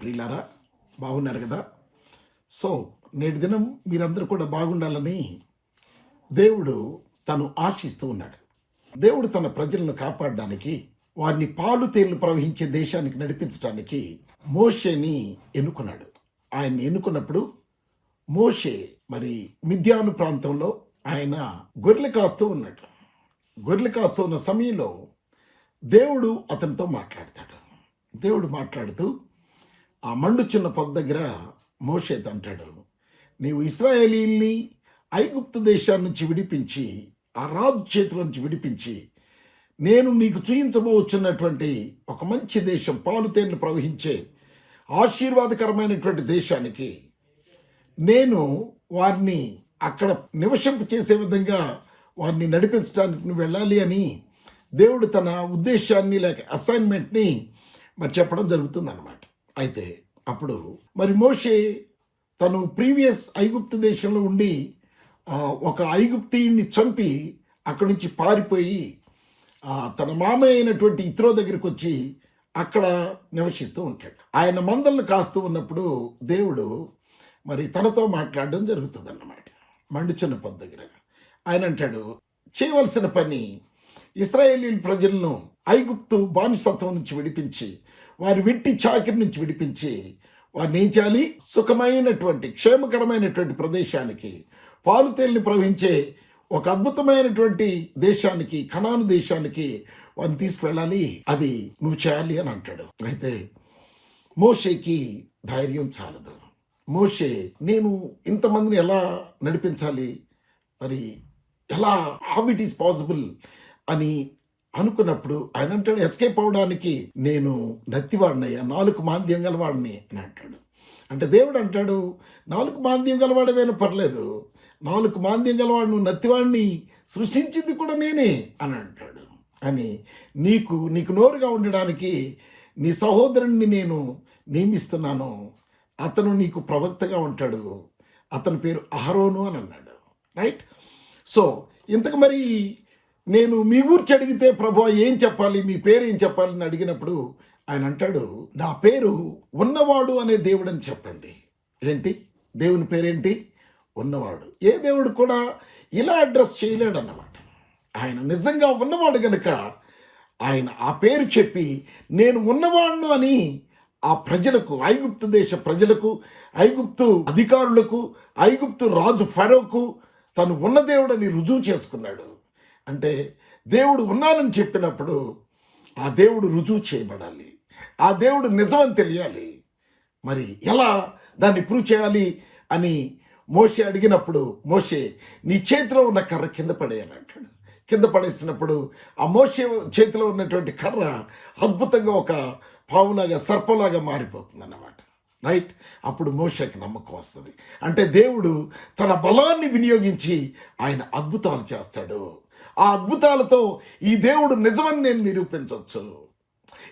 ప్రియులారా, బాగున్నారు కదా. సో నేటి దినం మీరందరూ కూడా బాగుండాలని దేవుడు తను ఆశిస్తూ ఉన్నాడు. దేవుడు తన ప్రజలను కాపాడడానికి, వారిని పాలు తేళ్లు ప్రవహించే దేశానికి నడిపించడానికి మోషేని ఎన్నుకున్నాడు. ఆయన్ని ఎన్నుకున్నప్పుడు మోషే మరి మిద్యాను ప్రాంతంలో ఆయన గొర్రెలు కాస్తూ ఉన్నాడు. గొర్రెలు కాస్తూ ఉన్న సమయంలో దేవుడు అతనితో మాట్లాడతాడు. దేవుడు మాట్లాడుతూ ఆ మండుచున్న పొద దగ్గర మోషేతో అంటాడు, నీవు ఇశ్రాయేలీల్ని ఐగుప్తు దేశాన్ని నుంచి విడిపించి, ఆ రాజు చేతుల నుంచి విడిపించి, నేను నీకు చూయించబోచున్నటువంటి ఒక మంచి దేశం, పాలు తేనెలు ప్రవహించే ఆశీర్వాదకరమైనటువంటి దేశానికి నేను వారిని అక్కడ నివసింప చేసే విధంగా వారిని నడిపించడానికి నువ్వు వెళ్ళాలి అని దేవుడు తన ఉద్దేశాన్ని లేక అసైన్మెంట్ని మరి చెప్పడం జరుగుతుందన్నమాట. అయితే అప్పుడు మరి మోషే తను ప్రీవియస్ ఐగుప్తు దేశంలో ఉండి ఒక ఐగుప్తీయుడిని చంపి అక్కడి నుంచి పారిపోయి తన మామయ్య అయినటువంటి ఇత్రో దగ్గరికి వచ్చి అక్కడ నివసిస్తూ ఉంటాడు. ఆయన మందలను కాస్తూ ఉన్నప్పుడు దేవుడు మరి తనతో మాట్లాడడం జరుగుతుంది అన్నమాట. మండుచున్న పొద దగ్గర ఆయన అంటాడు, చేయవలసిన పని ఇశ్రాయేలీల ప్రజలను ఐగుప్తు బానిసత్వం నుంచి విడిపించి, వారి వెట్టి చాకిరి నుంచి విడిపించి, వారిని ఏం చేయాలి, సుఖమైనటువంటి క్షేమకరమైనటువంటి ప్రదేశానికి, పాలు తేలిని ప్రవహించే ఒక అద్భుతమైనటువంటి దేశానికి, కనాను దేశానికి వారిని తీసుకువెళ్ళాలి. అది నువ్వు చేయాలి అని అంటాడు. అయితే మోషేకి ధైర్యం చాలదు. మోషే, నేను ఇంతమందిని ఎలా నడిపించాలి, మరి ఎలా, హౌ ఇట్ ఈస్ పాసిబుల్ అని అనుకున్నప్పుడు ఆయన అంటాడు, ఎస్కేప్ అవడానికి నేను నత్తివాడినయ్యా, 4 మాంద్యం గలవాడిని అని అంటాడు. అంటే దేవుడు అంటాడు, 4 మాంద్యం గలవాడమైనా పర్లేదు, 4 మాంద్యం గలవాడు నువ్వు నత్తివాడిని సృష్టించింది కూడా నేనే అని అంటాడు. అని నీకు నోరుగా ఉండడానికి నీ సహోదరుణ్ణి నేను నియమిస్తున్నాను, అతను నీకు ప్రవక్తగా ఉంటాడు, అతని పేరు అహరోను అని అన్నాడు. రైట్. సో ఇంతకు మరి నేను మీ గురించి అడిగితే ప్రభు ఏం చెప్పాలి, మీ పేరు ఏం చెప్పాలి అని అడిగినప్పుడు ఆయన అంటాడు, నా పేరు ఉన్నవాడు అనే దేవుడు అని చెప్పండి. ఏంటి దేవుని పేరేంటి? ఉన్నవాడు. ఏ దేవుడు కూడా ఇలా అడ్రస్ చేయలేడు అన్నమాట. ఆయన నిజంగా ఉన్నవాడు గనుక ఆయన ఆ పేరు చెప్పి నేను ఉన్నవాడును అని ఆ ప్రజలకు, ఐగుప్తు దేశ ప్రజలకు, ఐగుప్తు అధికారులకు, ఐగుప్తు రాజు ఫరోకు తను ఉన్న దేవుడని రుజువు చేసుకున్నాడు. అంటే దేవుడు ఉన్నానని చెప్పినప్పుడు ఆ దేవుడు రుజువు చేయబడాలి, ఆ దేవుడు నిజమని తెలియాలి. మరి ఎలా దాన్ని ప్రూవ్ చేయాలి అని మోషే అడిగినప్పుడు, మోషే నీ చేతిలో ఉన్న కర్ర కింద పడేయని అంటాడు. కింద పడేసినప్పుడు ఆ మోషే చేతిలో ఉన్నటువంటి కర్ర అద్భుతంగా ఒక పావులాగా, సర్పంలాగా మారిపోతుంది అన్నమాట. రైట్. అప్పుడు మోషేకి నమ్మకం వస్తుంది. అంటే దేవుడు తన బలాన్ని వినియోగించి ఆయన అద్భుతాలు చేస్తాడు. ఆ అద్భుతాలతో ఈ దేవుడు నిజమని నేను నిరూపించవచ్చు,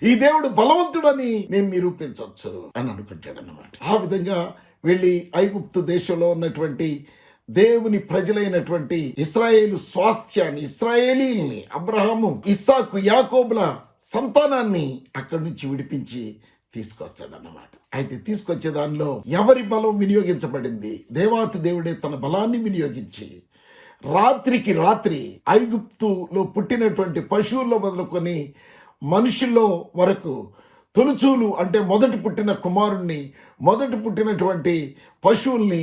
ఈ దేవుడు బలవంతుడని నేను నిరూపించవచ్చు అని అనుకుంటాడు అన్నమాట. ఆ విధంగా వెళ్ళి ఐగుప్తు దేశంలో ఉన్నటువంటి దేవుని ప్రజలైనటువంటి ఇశ్రాయేలు స్వాస్థ్యాన్ని, ఇశ్రాయేలీల్ని, అబ్రహాము, ఇస్సాకు, యాకోబుల సంతానాన్ని అక్కడి నుంచి విడిపించి తీసుకొస్తాడన్నమాట. అయితే తీసుకొచ్చే దానిలో ఎవరి బలం వినియోగించబడింది? దేవాతి దేవుడే తన బలాన్ని వినియోగించి రాత్రికి రాత్రి ఐగుప్తులో పుట్టినటువంటి పశువుల్లో మొదలుకొని మనుషుల్లో వరకు తొలుచూలు, అంటే మొదటి పుట్టిన కుమారుణ్ణి, మొదటి పుట్టినటువంటి పశువుల్ని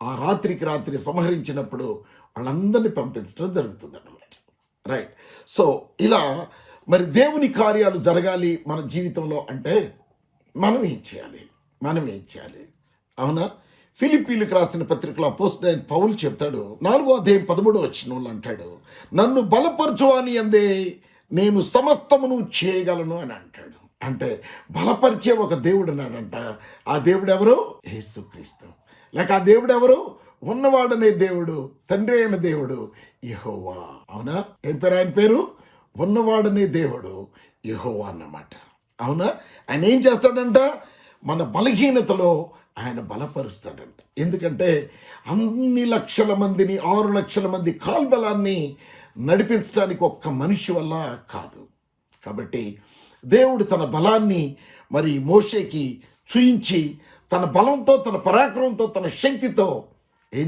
ఆ రాత్రికి రాత్రి సంహరించినప్పుడు వాళ్ళందరినీ పంపించడం జరుగుతుంది అన్నమాట. రైట్. సో ఇలా మరి దేవుని కార్యాలు జరగాలి మన జీవితంలో అంటే మనం ఏం చేయాలి? అవునా? ఫిలిప్పీలకు రాసిన పత్రికలో అపోస్తలుడైన పౌలు చెప్తాడు, 4వ అధ్యాయం 13వ వచనంలో అంటాడు, నన్ను బలపరచు అని అందే నేను సమస్తమును చేయగలను అని అంటాడు. అంటే బలపరిచే ఒక దేవుడు ఉన్నాడంట. ఆ దేవుడు ఎవరు? యేసుక్రీస్తు. లేక ఆ దేవుడు ఎవరు? ఉన్నవాడనే దేవుడు, తండ్రి అయిన దేవుడు యెహోవా. అవునా? ఏం పేరు ఆయన పేరు? ఉన్నవాడనే దేవుడు యెహోవా అన్నమాట. అవునా? ఆయన ఏం చేస్తాడంట? మన బలహీనతలో ఆయన బలపరుస్తాడంట. ఎందుకంటే అన్ని లక్షల మందిని, 6 లక్షల మంది కాల్బలాన్ని నడిపించడానికి ఒక్క మనిషి వల్ల కాదు. కాబట్టి దేవుడు తన బలాన్ని మరి మోషేకి చూయించి తన బలంతో, తన పరాక్రమంతో, తన శక్తితో ఏం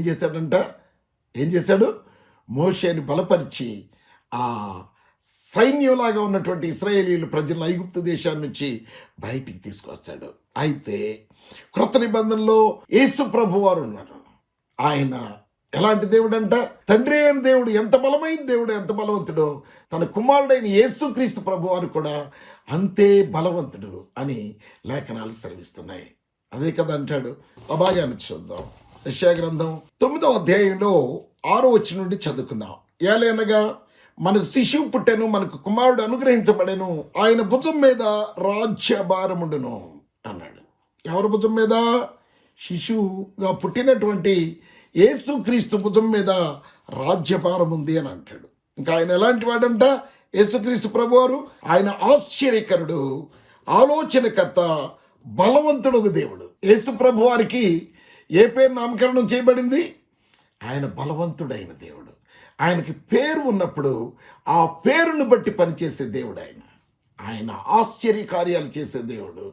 చేశాడు? మోషేని బలపరిచి ఆ సైన్యంలాగా ఉన్నటువంటి ఇశ్రాయేలీయులు ప్రజలను ఐగుప్తు దేశాన్ని నుంచి బయటికి తీసుకొస్తాడు. అయితే క్రొత్త నిబంధనలో యేసు ప్రభు వారు ఉన్నారు. ఆయన ఎలాంటి దేవుడంట? తండ్రి అయిన దేవుడు ఎంత బలమైన దేవుడు, ఎంత బలవంతుడో, తన కుమారుడైన యేసుక్రీస్తు ప్రభు వారు కూడా అంతే బలవంతుడు అని లేఖనాలు సెలవిస్తున్నాయి. అదే కదా అంటాడు. ఆ భాగాన్ని చూద్దాం. యెషయా గ్రంథం 9వ అధ్యాయంలో 6వ వచనం నుండి చదువుకుందాం. ఏలైనగా మనకు శిశువు పుట్టెను, మనకు కుమారుడు అనుగ్రహించబడెను, ఆయన భుజం మీద రాజ్యభారముండును అన్నాడు. ఎవరి భుజం మీద? శిశువుగా పుట్టినటువంటి యేసుక్రీస్తు భుజం మీద రాజ్యభారం ఉంది అని అంటాడు. ఇంకా ఆయన ఎలాంటి వాడంట? యేసుక్రీస్తు ప్రభువారు ఆయన ఆశ్చర్యకరుడు, ఆలోచనకర్త, బలవంతుడు దేవుడు. యేసు ప్రభు వారికి ఏ పేరు నామకరణం చేయబడింది? ఆయన బలవంతుడైన దేవుడు. ఆయనకి పేరు ఉన్నప్పుడు ఆ పేరును బట్టి పనిచేసే దేవుడు ఆయన ఆశ్చర్య కార్యాలు చేసే దేవుడు,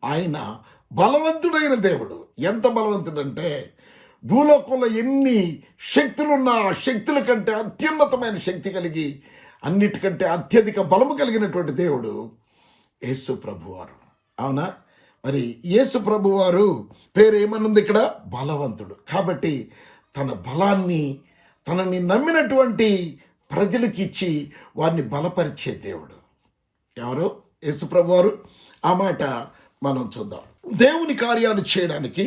ఆయన బలవంతుడైన దేవుడు. ఎంత బలవంతుడంటే భూలోకంలో ఎన్ని శక్తులున్నా ఆ శక్తుల కంటే అత్యున్నతమైన శక్తి కలిగి అన్నిటికంటే అత్యధిక బలము కలిగినటువంటి దేవుడు యేసు ప్రభువారు. అవునా? మరి యేసు ప్రభువారు పేరు ఏమనుంది ఇక్కడ? బలవంతుడు. కాబట్టి తన బలాన్ని తనని నమ్మినటువంటి ప్రజలకి ఇచ్చి వారిని బలపరిచే దేవుడు ఎవరు? యేసు ప్రభువారు. ఆ మాట మనం చూద్దాం. దేవుని కార్యాలు చేయడానికి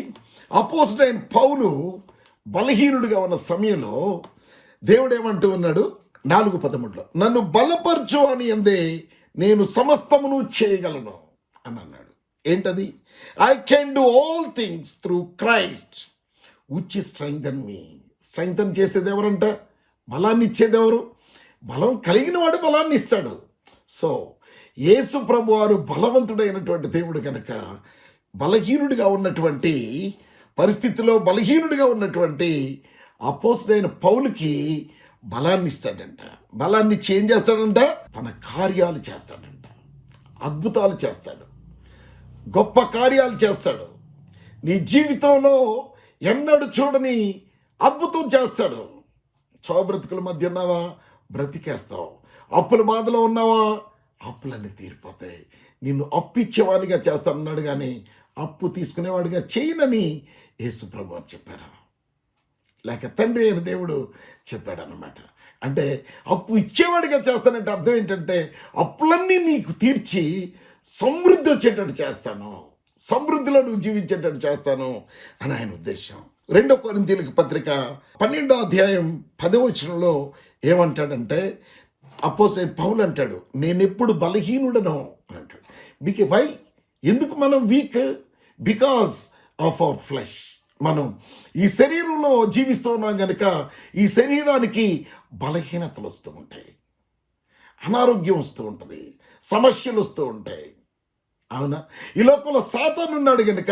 అపోస్తలుడైన పౌలు బలహీనుడిగా ఉన్న సమయంలో దేవుడు ఏమంటూ ఉన్నాడు? 4:13 నన్ను బలపరచు అని అందే నేను సమస్తమును చేయగలను అని అన్నాడు. ఏంటది? I can do all things through Christ which strengthen me. Strengthen చేసేది ఎవరంట? బలాన్ని ఇచ్చేది ఎవరు? బలం కలిగిన వాడు బలాన్ని ఇస్తాడు. సో యేసు ప్రభువారు బలవంతుడైనటువంటి దేవుడు కనుక బలహీనుడిగా ఉన్నటువంటి పరిస్థితిలో బలహీనుడిగా ఉన్నటువంటి అపోస్తలుడైన పౌలుకి బలాన్ని ఇస్తాడంట. బలాన్ని ఇచ్చి ఏం చేస్తాడంట? తన కార్యాలు చేస్తాడంట. అద్భుతాలు చేస్తాడు, గొప్ప కార్యాలు చేస్తాడు. నీ జీవితంలో ఎన్నడూ చూడని అద్భుతం చేస్తాడు. బ్రతుకుల మధ్య ఉన్నావా? బ్రతికేస్తావు. అప్పుల బాధలో ఉన్నావా? అప్పులన్నీ తీరిపోతాయి. నిన్ను అప్పిచ్చేవాడిగా చేస్తానన్నాడు, కానీ అప్పు తీసుకునేవాడిగా చేయనని యేసు ప్రభువు చెప్పారు. లేక తండ్రి అయిన దేవుడు చెప్పాడనమాట. అంటే అప్పు ఇచ్చేవాడిగా చేస్తానంటే అర్థం ఏంటంటే అప్పులన్నీ నీకు తీర్చి సమృద్ధి వచ్చేటట్టు చేస్తాను, సమృద్ధిలో నువ్వు జీవించేటట్టు చేస్తాను అని ఆయన ఉద్దేశం. 2 కొరింథీయులకు పత్రిక 12వ అధ్యాయం 10వ వచనంలో ఏమంటాడంటే అపోస్తలుడైన పౌలు అంటాడు, నేను ఎప్పుడు బలహీనుడను అని అంటాడు. వై? ఎందుకు మనం week? Because of our flesh. మనం ఈ శరీరంలో జీవిస్తూ ఉన్నాం కనుక ఈ శరీరానికి బలహీనతలు వస్తూ ఉంటాయి, అనారోగ్యం వస్తూ ఉంటుంది, సమస్యలు వస్తూ ఉంటాయి. అవునా? ఈ లోకంలో సాతాను ఉన్నాడు కనుక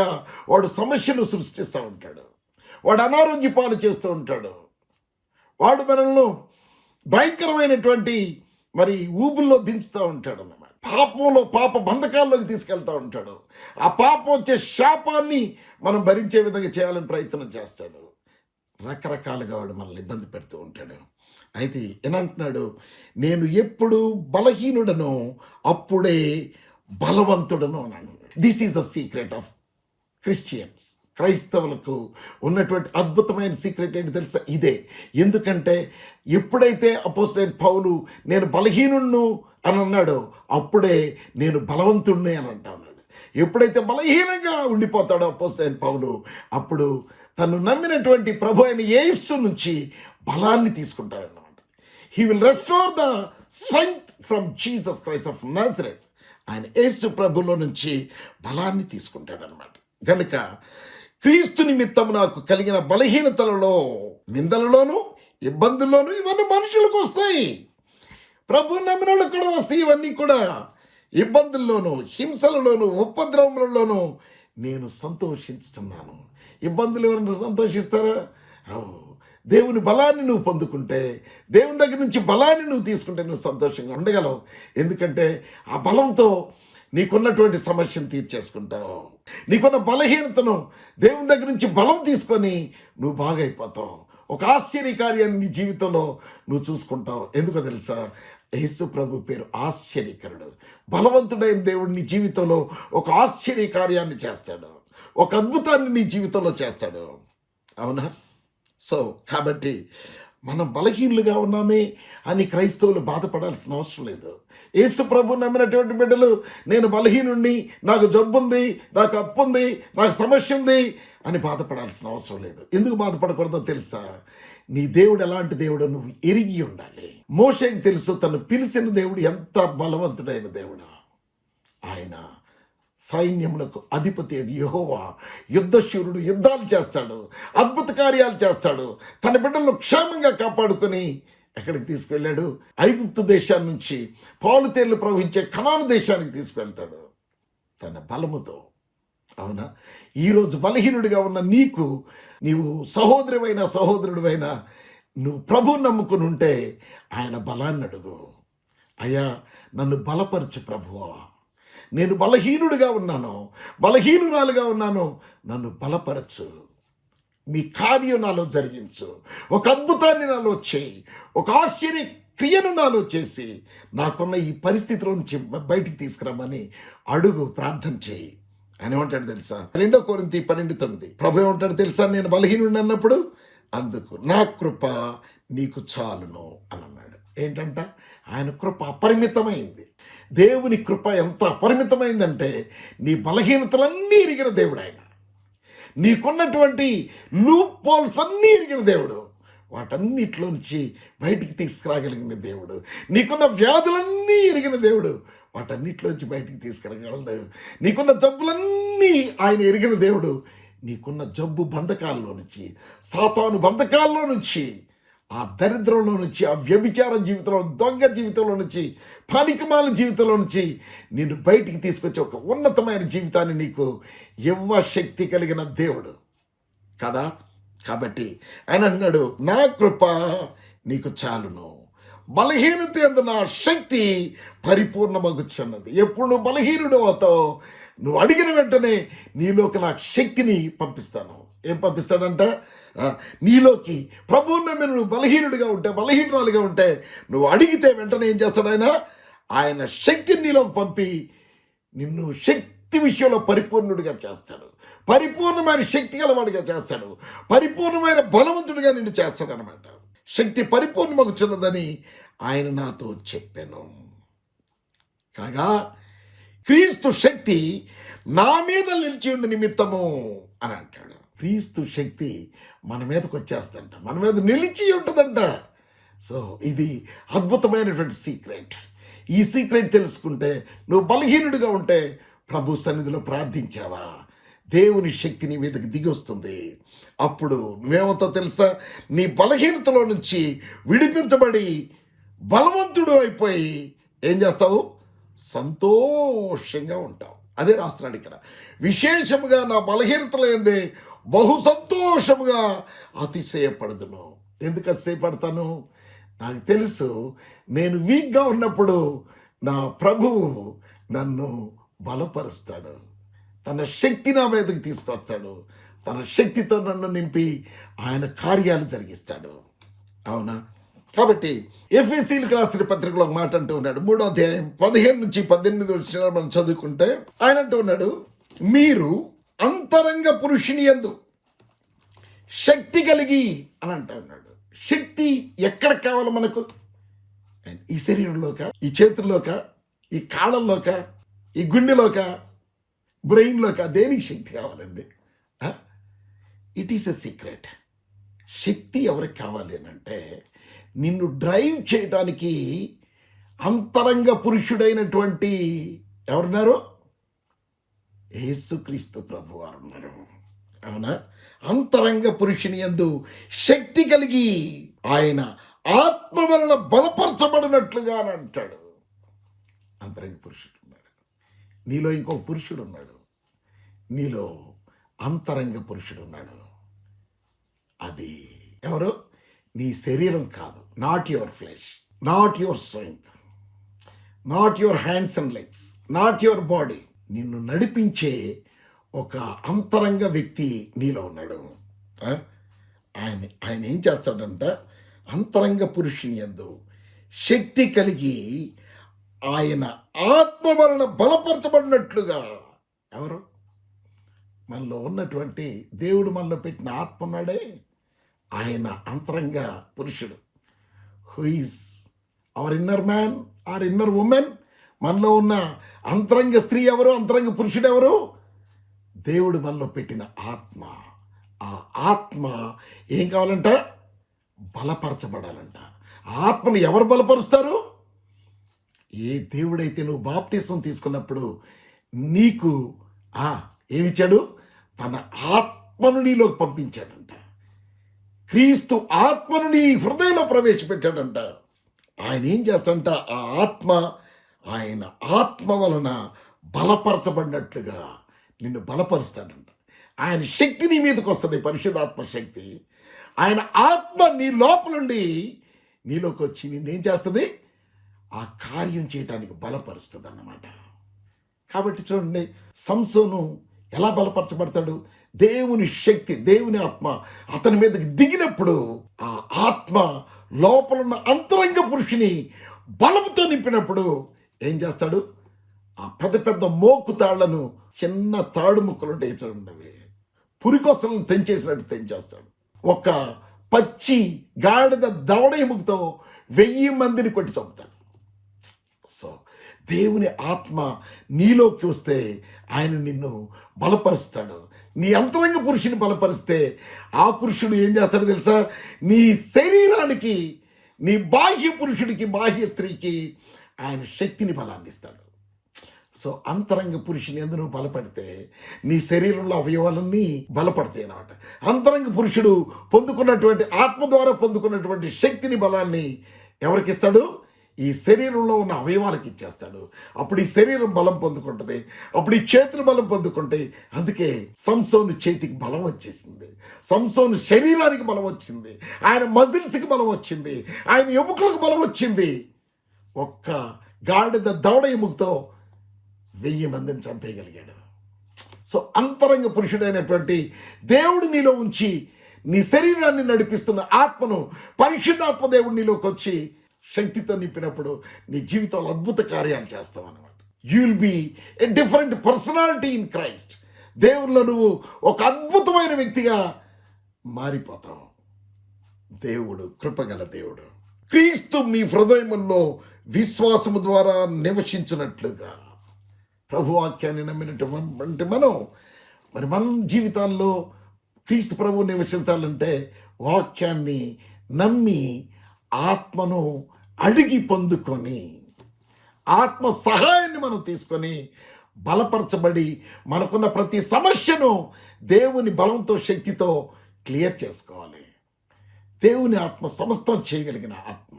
వాడు సమస్యలు సృష్టిస్తూ ఉంటాడు, వాడు అనారోగ్య పాలు చేస్తూ ఉంటాడు, వాడు మనల్ని భయంకరమైనటువంటి ఊబుల్లో దించుతూ ఉంటాడు అన్నమాట. పాప బంధకాల్లోకి తీసుకెళ్తూ ఉంటాడు. ఆ పాపం వచ్చే శాపాన్ని మనం భరించే విధంగా చేయాలని ప్రయత్నం చేస్తాడు. రకరకాలుగా వాడు మనల్ని ఇబ్బంది పెడుతూ ఉంటాడు. అయితే ఏమంటున్నాడు? నేను ఎప్పుడు బలహీనుడనో అప్పుడే బలవంతుడను అన్నాడు. This is the secret of Christians. క్రైస్తవులకు ఉన్నటువంటి అద్భుతమైన సీక్రెట్ ఏంటి తెలుసా? ఇదే. ఎందుకంటే ఎప్పుడైతే అపోస్తలుడైన పౌలు నేను బలహీనుడును అని అన్నాడో అప్పుడే నేను బలవంతుడిని అని అంటా ఉన్నాడు. ఎప్పుడైతే బలహీనంగా ఉండిపోతాడో అపోస్తలుడైన పౌలు అప్పుడు తను నమ్మినటువంటి ప్రభు అయిన యేసు నుంచి బలాన్ని తీసుకుంటాడన్నమాట. He will restore the strength from Jesus Christ of Nazareth. ఆయన యేసు ప్రభులో నుంచి బలాన్ని తీసుకుంటాడనమాట. కనుక క్రీస్తు నిమిత్తం నాకు కలిగిన బలహీనతలలో, నిందలలోను, ఇబ్బందుల్లోనూ ఇవన్నీ మనుషులకు వస్తాయి. ప్రభు నమ్మిన వాళ్ళకు కూడా వస్తాయి. ఇవన్నీ కూడా ఇబ్బందుల్లోనూ, హింసలలోనూ, ఉపద్రవములలోనూ నేను సంతోషిస్తున్నాను. ఇబ్బందులు ఎవరైనా సంతోషిస్తారా? దేవుని బలాన్ని నువ్వు పొందుకుంటే, దేవుని దగ్గర నుంచి బలాన్ని నువ్వు తీసుకుంటే నువ్వు సంతోషంగా ఉండగలవు. ఎందుకంటే ఆ బలంతో నీకున్నటువంటి సమస్యను తీర్చేసుకుంటావు. నీకున్న బలహీనతను దేవుని దగ్గర నుంచి బలం తీసుకొని నువ్వు బాగైపోతావు. ఒక ఆశ్చర్యకార్యాన్ని నీ జీవితంలో నువ్వు చూసుకుంటావు. ఎందుకో తెలుసా? యేసు ప్రభు పేరు ఆశ్చర్యకరుడు. బలవంతుడైన దేవుడు నీ జీవితంలో ఒక ఆశ్చర్యకార్యాన్ని చేస్తాడు, ఒక అద్భుతాన్ని నీ జీవితంలో చేస్తాడు. అవునా? సో కాబట్టి మనం బలహీనులుగా ఉన్నామే అని క్రైస్తవులు బాధపడాల్సిన అవసరం లేదు. యేసు ప్రభు నమ్మినటువంటి బిడ్డలు, నేను బలహీనుణ్ణి, నాకు జబ్బు ఉంది, నాకు అప్పు ఉంది, నాకు సమస్య ఉంది అని బాధపడాల్సిన అవసరం లేదు. ఎందుకు బాధపడకూడదో తెలుసా? నీ దేవుడు ఎలాంటి దేవుడో నువ్వు ఎరిగి ఉండాలి. మోషేకి తెలుసు తను పిలిచిన దేవుడు ఎంత బలవంతుడైన దేవుడు. ఆయన సైన్యములకు అధిపతి యెహోవా, యుద్ధశూరుడు, యుద్ధాలు చేస్తాడు, అద్భుత కార్యాలు చేస్తాడు. తన బిడ్డలను క్షేమంగా కాపాడుకొని ఎక్కడికి తీసుకువెళ్ళాడు? ఐగుప్తు దేశాన్ని నుంచి పాలు తేళ్లు ప్రవహించే కనాను దేశానికి తీసుకువెళ్తాడు తన బలముతో. అవునా? ఈరోజు బలహీనుడిగా ఉన్న నీవు సహోదరుడివైనా నువ్వు ప్రభువుని నమ్ముకుని ఉంటే ఆయన బలాన్ని అడుగు. అయ్యా, నన్ను బలపరచు ప్రభువా, నేను బలహీనుడిగా ఉన్నాను, బలహీనురాలుగా ఉన్నాను, నన్ను బలపరచు, మీ కార్యం నాలో జరిగించు, ఒక అద్భుతాన్ని నాలో చేయి, ఒక ఆశ్చర్య క్రియను నాలో చేసి నాకున్న ఈ పరిస్థితిలో నుంచి బయటికి తీసుకురమ్మని అడుగు, ప్రార్థన చేయి. అని ఏమంటాడు తెలుసా? 2 కొరింథీ 12:9 ప్రభు ఏమంటాడు తెలుసా? నేను బలహీనుడిని అన్నప్పుడు అందుకు నా కృప నీకు చాలును అని అన్నాడు. ఏంటంట? ఆయన కృప అపరిమితమైంది. దేవుని కృప ఎంత అపరిమితమైందంటే నీ బలహీనతలన్నీ ఎరిగిన దేవుడు ఆయన. నీకున్నటువంటి లూప్ హోల్స్ అన్నీ ఎరిగిన దేవుడు. వాటన్నిటిలోంచి బయటికి తీసుకురాగలిగిన దేవుడు. నీకున్న వ్యాధులన్నీ ఎరిగిన దేవుడు. వాటన్నిటిలోంచి బయటికి తీసుకురాగలడు. నీకున్న జబ్బులన్నీ ఆయన ఎరిగిన దేవుడు. నీకున్న జబ్బు బంధకాల్లో నుంచి, సాతాను బంధకాల్లో నుంచి, ఆ దరిద్రంలో నుంచి, ఆ వ్యభిచార జీవితంలో, దొంగ జీవితంలో నుంచి, పానికమాల జీవితంలో నుంచి నిన్ను బయటికి తీసుకొచ్చి ఒక ఉన్నతమైన జీవితాన్ని నీకు ఇవ్వ శక్తి కలిగిన దేవుడు కదా. కాబట్టి ఆయన అన్నాడు, నా కృప నీకు చాలును, బలహీనత యందు నా శక్తి పరిపూర్ణమగుచున్నది. ఎప్పుడు నువ్వు బలహీనుడు అవుతావు, నువ్వు అడిగిన వెంటనే నీలోకి నా శక్తిని పంపిస్తాను. ఏం పంపిస్తాడంట? నీలోకి ప్రభువుని నమ్మి నువ్వు బలహీనుడిగా ఉంటే, బలహీనురాలుగా ఉంటే, నువ్వు అడిగితే వెంటనే ఏం చేస్తాడు ఆయన శక్తిని నీలోకి పంపి నిన్ను శక్తి విషయంలో పరిపూర్ణుడిగా చేస్తాడు, పరిపూర్ణమైన శక్తి గలవాడిగా చేస్తాడు, పరిపూర్ణమైన బలవంతుడిగా నిన్ను చేస్తాడు అనమాట. శక్తి పరిపూర్ణమగుచున్నదని ఆయన నాతో చెప్పాను. కాగా క్రీస్తు శక్తి నా మీద నిలిచి ఉండి నిమిత్తము అని అంటాడు. క్రీస్తు శక్తి మన మీదకి వచ్చేస్తంట, మన మీద నిలిచి ఉంటుందంట. సో ఇది అద్భుతమైనటువంటి సీక్రెట్. ఈ సీక్రెట్ తెలుసుకుంటే, నువ్వు బలహీనుడిగా ఉంటే ప్రభు సన్నిధిలో ప్రార్థించావా, దేవుని శక్తి నీ మీదకి దిగి వస్తుంది. అప్పుడు నువ్వేమవుతా తెలుసా? నీ బలహీనతలో నుంచి విడిపించబడి బలవంతుడు అయిపోయి ఏం చేస్తావు? సంతోషంగా ఉంటావు. అదే రాస్తున్నాడు ఇక్కడ. విశేషముగా నా బలహీనతలు ఏంది బహు సంతోషముగా అతిశయపడదును. ఎందుకు అతిశయపడతాను? నాకు తెలుసు, నేను వీక్గా ఉన్నప్పుడు నా ప్రభువు నన్ను బలపరుస్తాడు, తన శక్తి నా మీదకి తీసుకొస్తాడు, తన శక్తితో నన్ను నింపి ఆయన కార్యాలు జరిగిస్తాడు. అవునా? కాబట్టి ఎఫెసీయులకు రాసిన పత్రికలో ఒక మాట అంటూ ఉన్నాడు. 3వ అధ్యాయం 15-18 మనం చదువుకుంటే ఆయన అంటూ ఉన్నాడు, మీరు అంతరంగ పురుషుని యందు శక్తి కలిగి అని అంటూ ఉన్నాడు. శక్తి ఎక్కడ కావాలి మనకు? ఈ శరీరంలోక, ఈ చేతుల్లోక, ఈ కాళ్ళల్లోక, ఈ గుండెలోక, బ్రెయిన్లోక, దేనికి శక్తి కావాలండి? It is a secret. శక్తి ఎవరికి కావాలి అని అంటే, నిన్ను డ్రైవ్ చేయడానికి అంతరంగ పురుషుడైనటువంటి ఎవరున్నారు? యేసుక్రీస్తు ప్రభు వారు ఉన్నారు. అవునా? అంతరంగ పురుషుని యందు శక్తి కలిగి ఆయన ఆత్మ వలన బలపరచబడినట్లుగా అని అంటాడు. అంతరంగ పురుషుడు ఉన్నాడు, నీలో ఇంకొక పురుషుడు ఉన్నాడు, నీలో అంతరంగ పురుషుడు ఉన్నాడు. అది ఎవరు? నీ శరీరం కాదు, not your flesh, not your strength, not your hands and legs, not your body. నిన్ను నడిపించే ఒక అంతరంగ వ్యక్తి నీలో ఉన్నాడు. ఆ? ఆయన ఏం చేస్తాడంట, అంతరంగ పురుషుని యందు శక్తి కలిగి ఆయన ఆత్మ వలన బలపరచబడినట్లుగా. ఎవరు? మనలో ఉన్నటువంటి దేవుడు మనలో పెట్టిన ఆత్మ ఉన్నాడే, ఆయన అంతరంగ పురుషుడు. Who is our inner man or inner woman? మనలో ఉన్న అంతరంగ స్త్రీ ఎవరు, అంతరంగ పురుషుడు ఎవరు? దేవుడు మనలో పెట్టిన ఆత్మ. ఆ ఆత్మ ఏం కావాలంట? బలపరచబడాలంట. ఆ ఆత్మను ఎవరు బలపరుస్తారు? ఏ దేవుడైతే నువ్వు బాప్తిసం తీసుకున్నప్పుడు నీకు ఏమిచ్చాడు? తన ఆత్మను నీలోకి పంపించాడంట. క్రీస్తు ఆత్మను నీ హృదయంలో ప్రవేశపెట్టాడంట. ఆయన ఏం చేస్తాడంట, ఆ ఆత్మ, ఆయన ఆత్మ వలన బలపరచబడినట్లుగా నిన్ను బలపరుస్తాడంట. ఆయన శక్తి నీ మీదకి వస్తుంది, పరిశుద్ధాత్మ శక్తి. ఆయన ఆత్మ నీ లోపలుండి నీలోకి వచ్చి నిన్నేం చేస్తుంది? ఆ కార్యం చేయటానికి బలపరుస్తుంది అన్నమాట. కాబట్టి చూడండి, సంసోను ఎలా బలపరచబడతాడు? దేవుని శక్తి, దేవుని ఆత్మ అతని మీదకి దిగినప్పుడు ఆ ఆత్మ లోపలున్న అంతరంగ పురుషుని బలముతో నింపినప్పుడు ఏం చేస్తాడు? ఆ పెద్ద పెద్ద మోకు తాళ్లను చిన్న తాడు ముక్కలు ఉంటాయి చూడండి, పురికొసలను తెంచేసినట్టు తెంచేస్తాడు. ఒక పచ్చి గాడిద దవడ ఎముకతో 1000 మందిని కొట్టి చంపుతాడు. సో దేవుని ఆత్మ నీలోకి వస్తే ఆయన నిన్ను బలపరుస్తాడు. నీ అంతరంగ పురుషుని బలపరిస్తే ఆ పురుషుడు ఏం చేస్తాడో తెలుసా? నీ శరీరానికి, నీ బాహ్య పురుషుడికి, బాహ్య స్త్రీకి ఆయన శక్తిని, బలాన్ని ఇస్తాడు. సో అంతరంగ పురుషుని ఎందు నువ్వు బలపడితే నీ శరీరంలో అవయవాలన్నీ బలపడతాయి అన్నమాట. అంతరంగ పురుషుడు పొందుకున్నటువంటి ఆత్మ ద్వారా పొందుకున్నటువంటి శక్తిని, బలాన్ని ఎవరికి ఇస్తాడు? ఈ శరీరంలో ఉన్న అవయవాలకు ఇచ్చేస్తాడు. అప్పుడు ఈ శరీరం బలం పొందుకుంటుంది, అప్పుడు ఈ చేతులు బలం పొందుకుంటాయి. అందుకే సంసోను చేతికి బలం వచ్చేసింది, సంసోను శరీరానికి బలం వచ్చింది, ఆయన మజిల్స్కి బలం వచ్చింది, ఆయన ఎముకలకు బలం వచ్చింది. ఒక్క గాడిద దవడ ఎముకతో 1000 మందిని చంపేయగలిగాడు. సో అంతరంగ పురుషుడైనటువంటి దేవుడు నీలో ఉంచి నీ శరీరాన్ని నడిపిస్తున్న ఆత్మను, పరిశుద్ధాత్మ దేవుడు నీలోకి వచ్చి శక్తితో నింపినప్పుడు నీ జీవితంలో అద్భుత కార్యాలు చేస్తావు అన్నమాట. You will be a different personality in Christ. దేవుల్లో నువ్వు ఒక అద్భుతమైన వ్యక్తిగా మారిపోతావు. దేవుడు కృపగల దేవుడు. క్రీస్తు మీ హృదయముల్లో విశ్వాసము ద్వారా నివసించినట్లుగా. ప్రభువాక్యాన్ని నమ్మినటువంటి మరి మన జీవితాల్లో క్రీస్తు ప్రభువు నివసించాలంటే వాక్యాన్ని నమ్మి ఆత్మను అడిగి పొందుకొని, ఆత్మ సహాయాన్ని మనం తీసుకొని బలపరచబడి మనకున్న ప్రతి సమస్యను దేవుని బలంతో, శక్తితో క్లియర్ చేసుకోవాలి. దేవుని ఆత్మ సమస్తం చేయగలిగిన ఆత్మ,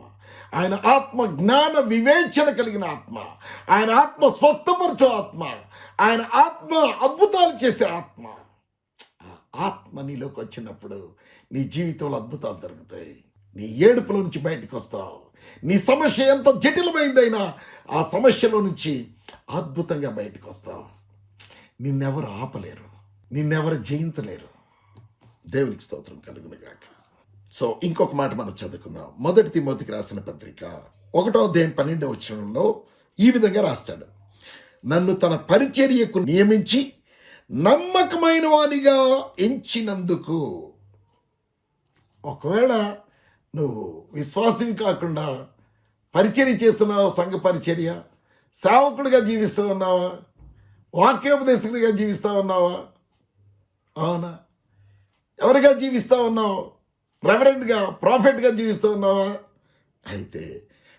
ఆయన ఆత్మ జ్ఞాన వివేచన కలిగిన ఆత్మ, ఆయన ఆత్మ స్వస్థపరచు ఆత్మ, ఆయన ఆత్మ అద్భుతాలు చేసే ఆత్మ. ఆ ఆత్మ నీలోకి వచ్చినప్పుడు నీ జీవితంలో అద్భుతాలు జరుగుతాయి. నీ ఏడుపులో నుంచి బయటకు వస్తావు. నీ సమస్య ఎంత జటిలమైందైనా ఆ సమస్యలో నుంచి అద్భుతంగా బయటకు వస్తావు. నిన్నెవరు ఆపలేరు, నిన్నెవరు జయించలేరు. దేవునికి స్తోత్రం కలుగునుగాక. సో ఇంకొక మాట మనం చదువుకుందాం. 1 తిమోతికి రాసిన పత్రిక 1వ అధ్యాయం 12వ వచనంలో ఈ విధంగా రాస్తాడు, నన్ను తన పరిచర్యకు నియమించి నమ్మకమైన వానిగా ఎంచినందుకు. ఒకవేళ నువ్వు విశ్వాసవి కాకుండా పరిచర్య చేస్తున్నావు, సంఘ పరిచర్య, సేవకుడిగా జీవిస్తూ ఉన్నావా, వాక్యోపదేశకుడిగా జీవిస్తూ ఉన్నావా? అవునా? ఎవరిగా జీవిస్తూ ఉన్నావు? రెవరెండ్గా, ప్రాఫెట్గా జీవిస్తూ ఉన్నావా? అయితే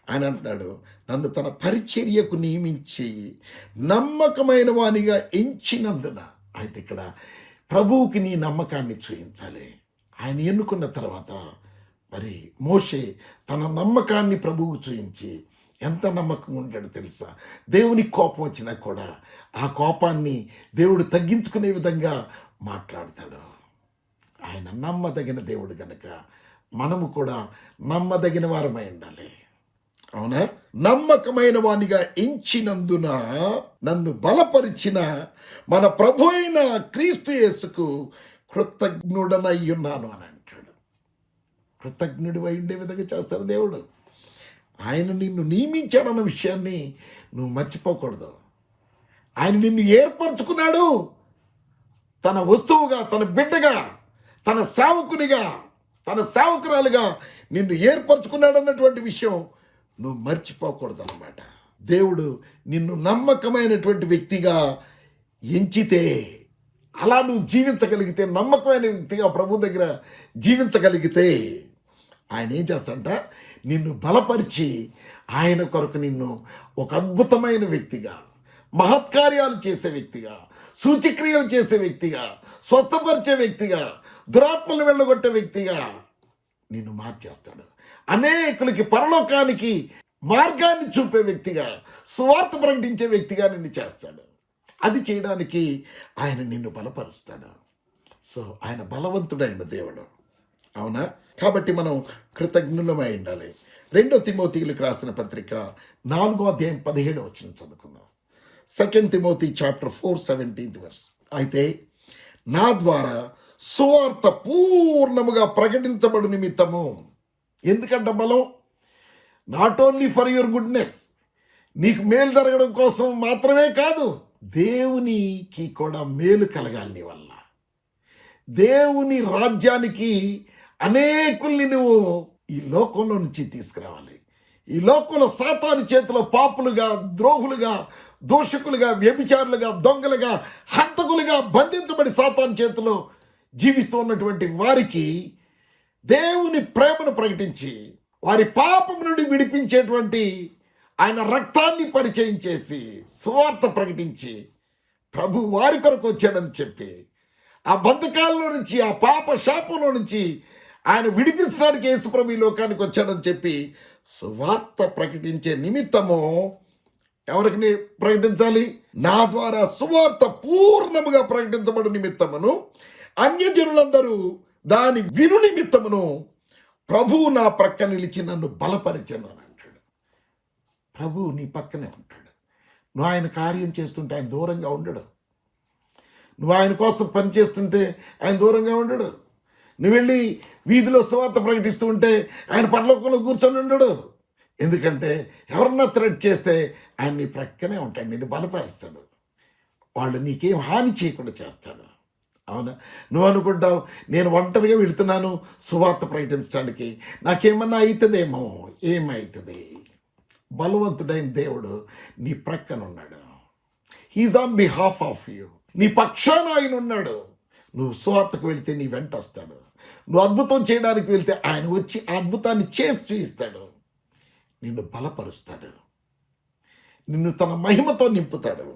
ఆయన అంటున్నాడు, నన్ను తన పరిచర్యకు నియమించి నమ్మకమైన వానిగా ఎంచినందున. అయితే ఇక్కడ ప్రభువుకి నీ నమ్మకాన్ని చూయించాలి. ఆయన ఎన్నుకున్న తర్వాత మరి మోషే తన నమ్మకాన్ని ప్రభువుకు చూయించి ఎంత నమ్మకంగా ఉంటాడో తెలుసా? దేవునికి కోపం వచ్చినా కూడా ఆ కోపాన్ని దేవుడు తగ్గించుకునే విధంగా మాట్లాడతాడు. ఆయన నమ్మదగిన దేవుడు కనుక మనము కూడా నమ్మదగిన వారమై ఉండాలి. అవునా? నమ్మకమైన వానిగా ఎంచినందున నన్ను బలపరిచిన మన ప్రభు అయిన క్రీస్తు యేసుకు కృతజ్ఞుడనై ఉన్నాను అని అంటాడు. కృతజ్ఞుడు అయి ఉండే విధంగా చేస్తాడు దేవుడు. ఆయన నిన్ను నియమించాడన్న విషయాన్ని నువ్వు మర్చిపోకూడదు. ఆయన నిన్ను ఏర్పరచుకున్నాడు తన వస్తువుగా, తన బిడ్డగా, తన సేవకునిగా, తన సేవకురాలుగా నిన్ను ఏర్పరచుకున్నాడు అన్నటువంటి విషయం నువ్వు మర్చిపోకూడదు అన్నమాట. దేవుడు నిన్ను నమ్మకమైనటువంటి వ్యక్తిగా ఎంచితే, అలా నువ్వు జీవించగలిగితే, నమ్మకమైన వ్యక్తిగా ప్రభు దగ్గర జీవించగలిగితే ఆయన ఏం చేస్తాడంట, నిన్ను బలపరిచి ఆయన కొరకు నిన్ను ఒక అద్భుతమైన వ్యక్తిగా, మహత్కార్యాలు చేసే వ్యక్తిగా, సూచక్రియలు చేసే వ్యక్తిగా, స్వస్థపరిచే వ్యక్తిగా, దురాత్మలు వెళ్ళగొట్టే వ్యక్తిగా నిన్ను మార్చేస్తాడు. అనేకులకి పరలోకానికి మార్గాన్ని చూపే వ్యక్తిగా, సువార్త ప్రకటించే వ్యక్తిగా నిన్ను చేస్తాడు. అది చేయడానికి ఆయన నిన్ను బలపరుస్తాడు. సో ఆయన బలవంతుడైన దేవుడు. అవునా? కాబట్టి మనం కృతజ్ఞులమై ఉండాలి. 2 తిమోతిలకు రాసిన పత్రిక 4వ అధ్యాయం 17వ వచనం చదువుకుందాం. 2 తిమోతి చాప్టర్ 4:17 వర్స్. అయితే నా ద్వారా సువార్త పూర్ణముగా ప్రకటించబడు నిమిత్తము. ఎందుకంటే బలం not only for your goodness, నీకు మేలు జరగడం కోసం మాత్రమే కాదు, దేవునికి కూడా మేలు కలగాలి నీ వల్ల. దేవుని రాజ్యానికి అనేకుల్ని నువ్వు ఈ లోకంలో నుంచి తీసుకురావాలి. ఈ లోకంలో సాతాను చేతిలో పాపులుగా, ద్రోహులుగా, దోషకులుగా, వ్యభిచారులుగా, దొంగలుగా, హంతకులుగా బంధించబడి సాతాను చేతిలో జీవిస్తూ ఉన్నటువంటి వారికి దేవుని ప్రేమను ప్రకటించి వారి పాపం నుండి విడిపించేటువంటి ఆయన రక్తాన్ని పరిచయం చేసి సువార్త ప్రకటించి ప్రభు వారి కొరకు వచ్చాడని చెప్పి ఆ బంధకాల్లో నుంచి, ఆ పాప శాపంలో నుంచి ఆయన విడిపించడానికి యేసుప్రభు ఈ లోకానికి వచ్చాడని చెప్పి సువార్త ప్రకటించే నిమిత్తము ఎవరికి ప్రకటించాలి? నా ద్వారా సువార్త పూర్ణముగా ప్రకటించబడు నిమిత్తమును అన్యజనులందరూ దాని విను నిమిత్తమును ప్రభువు నా ప్రక్క నిలిచి నన్ను బలపరిచాను అని అంటాడు. ప్రభువు నీ పక్కనే ఉంటాడు. నువ్వు ఆయన కార్యం చేస్తుంటే ఆయన దూరంగా ఉండడు. నువ్వు ఆయన కోసం పని చేస్తుంటే ఆయన దూరంగా ఉండడు. నువ్వు వెళ్ళి వీధిలో సువార్త ప్రకటిస్తూ ఉంటే ఆయన పరలోకంలో కూర్చొని ఉండడు. ఎందుకంటే ఎవరన్నా థ్రెట్ చేస్తే ఆయన నీ ప్రక్కనే ఉంటాడు, నిన్ను బలపరుస్తాడు. వాళ్ళు నీకేం హాని చేయకుండా చేస్తాడు. అవునా? నువ్వు అనుకుంటావు నేను ఒంటరిగా వెళుతున్నాను సువార్త ప్రకటించడానికి, నాకేమన్నా అవుతుందేమో. ఏమవుతుంది? బలవంతుడైన దేవుడు నీ ప్రక్కన ఉన్నాడు. He's on behalf of you. నీ పక్షాన ఆయన ఉన్నాడు. నువ్వు సువార్తకు వెళితే నీ వెంట వస్తాడు. నువ్వు అద్భుతం చేయడానికి వెళ్తే ఆయన వచ్చి ఆ అద్భుతాన్ని చేసి చూపిస్తాడు. నిన్ను బలపరుస్తాడు. నిన్ను తన మహిమతో నింపుతాడు.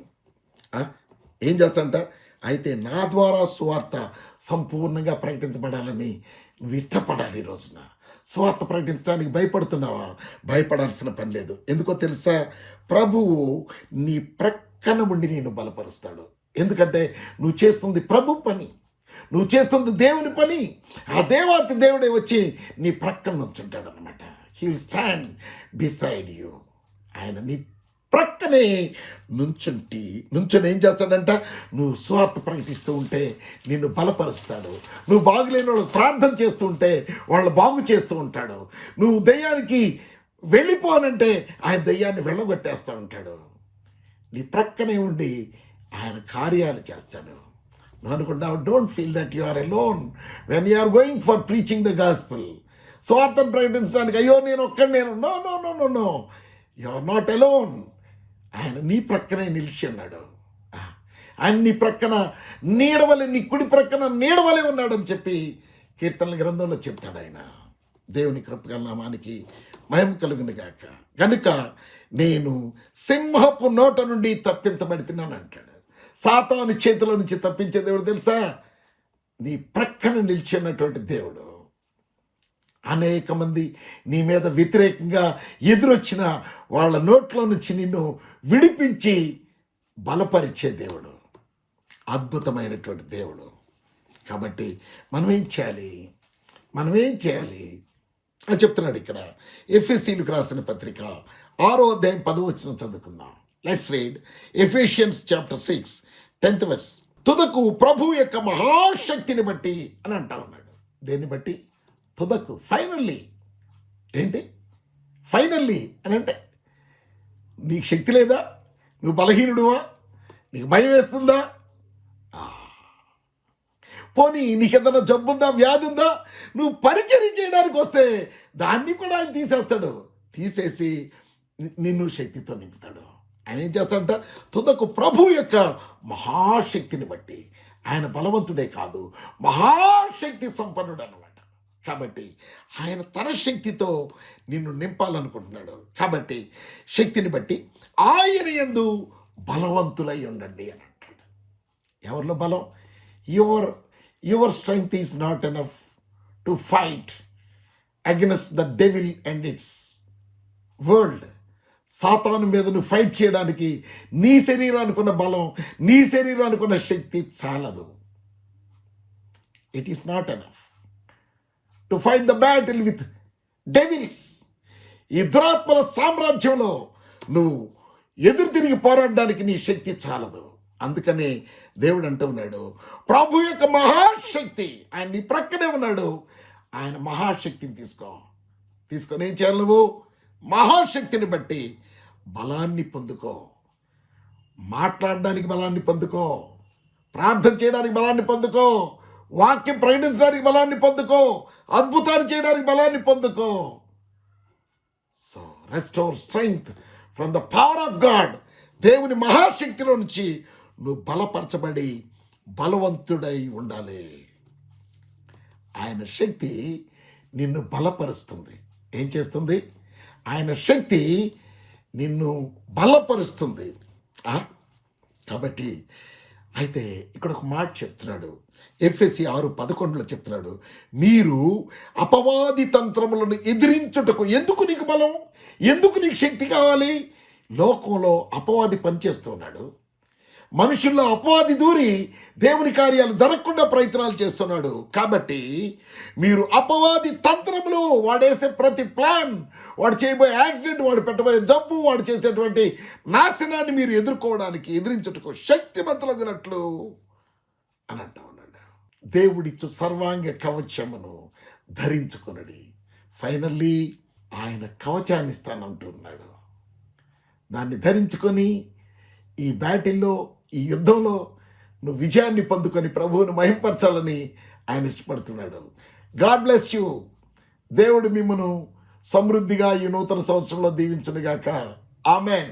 ఏం చేస్తాడంట? అయితే నా ద్వారా సువార్త సంపూర్ణంగా ప్రకటించబడాలని నువ్వు ఇష్టపడాలి. ఈ రోజున సువార్త ప్రకటించడానికి భయపడుతున్నావా? భయపడాల్సిన పని లేదు. ఎందుకో తెలుసా? ప్రభువు నీ ప్రక్కన ఉండి నేను బలపరుస్తాడు. ఎందుకంటే నువ్వు చేస్తుంది ప్రభు పని, నువ్వు చేస్తుంది దేవుని పని. ఆ దేవాతి దేవుడే వచ్చి నీ ప్రక్కన నుంచుంటాడు అనమాట. He will stand beside you. ఆయన నీ ప్రక్కనే నుంచుని ఏం చేస్తాడంట? నువ్వు సువార్త ప్రకటిస్తూ ఉంటే నిన్ను బలపరుస్తాడు. నువ్వు బాగులేని వాళ్ళకి ప్రార్థన చేస్తూ ఉంటే వాళ్ళు బాగు చేస్తూ ఉంటాడు. నువ్వు దయ్యానికి వెళ్ళిపోనంటే ఆయన దయ్యాన్ని వెళ్ళగొట్టేస్తూ ఉంటాడు. నీ ప్రక్కనే ఉండి ఆయన కార్యాలు చేస్తాడు. నువ్వు అనుకుంటావు, don't feel that you are alone when you are going for preaching the gospel. సువార్తను ప్రకటించడానికి అయ్యో నేను ఒక్కడు no no no no no, you are not alone. ఆయన నీ ప్రక్కనే నిలిచి ఉన్నాడు. ఆయన నీ ప్రక్కన నీడవలే, నీ కుడి ప్రక్కన నీడవలే ఉన్నాడని చెప్పి కీర్తనల గ్రంథంలో చెప్తాడు ఆయన. దేవుని కృపగల నామానికి మహిమ కలుగును గాక. కనుక నేను సింహపు నోట నుండి తప్పించబడుతున్నాను అంటాడు. సాతాను చేతిలో నుంచి తప్పించే దేవుడు తెలుసా? నీ ప్రక్కన నిలిచి ఉన్నటువంటి దేవుడు. అనేక మంది నీ మీద వ్యతిరేకంగా ఎదురొచ్చిన వాళ్ళ నోట్లో నుంచి నిన్ను విడిపించి బలపరిచే దేవుడు, అద్భుతమైనటువంటి దేవుడు. కాబట్టి మనం ఏం చేయాలి? అని చెప్తున్నాడు ఇక్కడ. ఎఫెసీయులకు రాసిన పత్రిక 6వ అధ్యాయం 10వ వచనం చదువుకుందాం. Let's read Ephesians chapter 6 10th verse. తుదకు ప్రభు యొక్క మహాశక్తిని బట్టి అని అంటా ఉన్నాడు. దేన్ని బట్టి? తుదకు, ఫైనల్లీ. ఏంటి ఫైనల్లీ అని అంటే? నీకు శక్తి లేదా? నువ్వు బలహీనుడువా? నీకు భయం వేస్తుందా? పోనీ నీకేదైనా జబ్బు ఉందా, వ్యాధి ఉందా? నువ్వు పరిచర్య చేయడానికి వస్తే దాన్ని కూడా ఆయన తీసేస్తాడు. తీసేసి నిన్ను శక్తితో నింపుతాడు. ఆయన ఏం చేస్తాడంట? తుదకు ప్రభు యొక్క మహాశక్తిని బట్టి. ఆయన బలవంతుడే కాదు, మహాశక్తి సంపన్నుడు అన్నమాట. కాబట్టి ఆయన తన శక్తితో నిన్ను నింపాలనుకుంటున్నాడు. కాబట్టి శక్తిని బట్టి ఆయన యందు బలవంతులై ఉండండి అని అంటాడు. ఎవరిలో బలం? Your strength is not enough to fight against the devil and it's world. సాతాను మీద నువ్వు ఫైట్ చేయడానికి నీ శరీరానికి ఉన్న బలం, నీ శరీరానికి ఉన్న శక్తి చాలదు. It is not enough to fight the battle with devils. ఈ దురాత్మల సామ్రాజ్యంలో నువ్వు ఎదురు తిరిగి పోరాడడానికి నీ శక్తి చాలదు. అందుకనే దేవుడు అంటూ ఉన్నాడు, ప్రభు యొక్క మహాశక్తి ఆయన నీ ప్రక్కనే ఉన్నాడు. ఆయన మహాశక్తిని తీసుకొని ఏం చేయాలి? నువ్వు మహాశక్తిని బట్టి బలాన్ని పొందుకో. మాట్లాడడానికి బలాన్ని పొందుకో, ప్రార్థన చేయడానికి బలాన్ని పొందుకో, వాక్యం ప్రకటించడానికి బలాన్ని పొందుకో, అద్భుతాలు చేయడానికి బలాన్ని పొందుకో. So restore strength from the power of God. దేవుని మహాశక్తిలో నుంచి నువ్వు బలపరచబడి బలవంతుడై ఉండాలి. ఆయన శక్తి నిన్ను బలపరుస్తుంది. ఏం చేస్తుంది? ఆయన శక్తి నిన్ను బలపరుస్తుంది. కాబట్టి అయితే ఇక్కడ ఒక మాట చెప్తున్నాడు, ఎఫెసీ 6:11 చెప్తున్నాడు, మీరు అపవాది తంత్రములను ఎదిరించుటకు. ఎందుకు నీకు బలం? ఎందుకు నీకు శక్తి కావాలి? లోకంలో అపవాది పనిచేస్తూ ఉన్నాడు. మనుషుల్లో అపవాది దూరి దేవుని కార్యాలు జరగకుండా ప్రయత్నాలు చేస్తున్నాడు. కాబట్టి మీరు అపవాది తంత్రములు, వాడేసే ప్రతి ప్లాన్, వాడు చేయబోయే యాక్సిడెంట్, వాడు పెట్టబోయే జబ్బు, వాడు చేసేటువంటి నాశనాన్ని మీరు ఎదుర్చుటకు శక్తిమంతులగినట్లు అని అంటా ఉన్నాడు. దేవుడిచ్చు సర్వాంగ కవచమును ధరించుకొనడి. ఫైనల్లీ ఆయన కవచాన్ని ఇస్తానంటున్నాడు. దాన్ని ధరించుకొని ఈ బ్యాటిల్లో, ఈ యుద్ధంలో నువ్వు విజయాన్ని పొందుకొని ప్రభువును మహింపరచాలని ఆయన ఇష్టపడుతున్నాడు. God bless you. దేవుడు మిమ్మను సమృద్ధిగా ఈ నూతన సంవత్సరంలో దీవించునుగాక. ఆమెన్.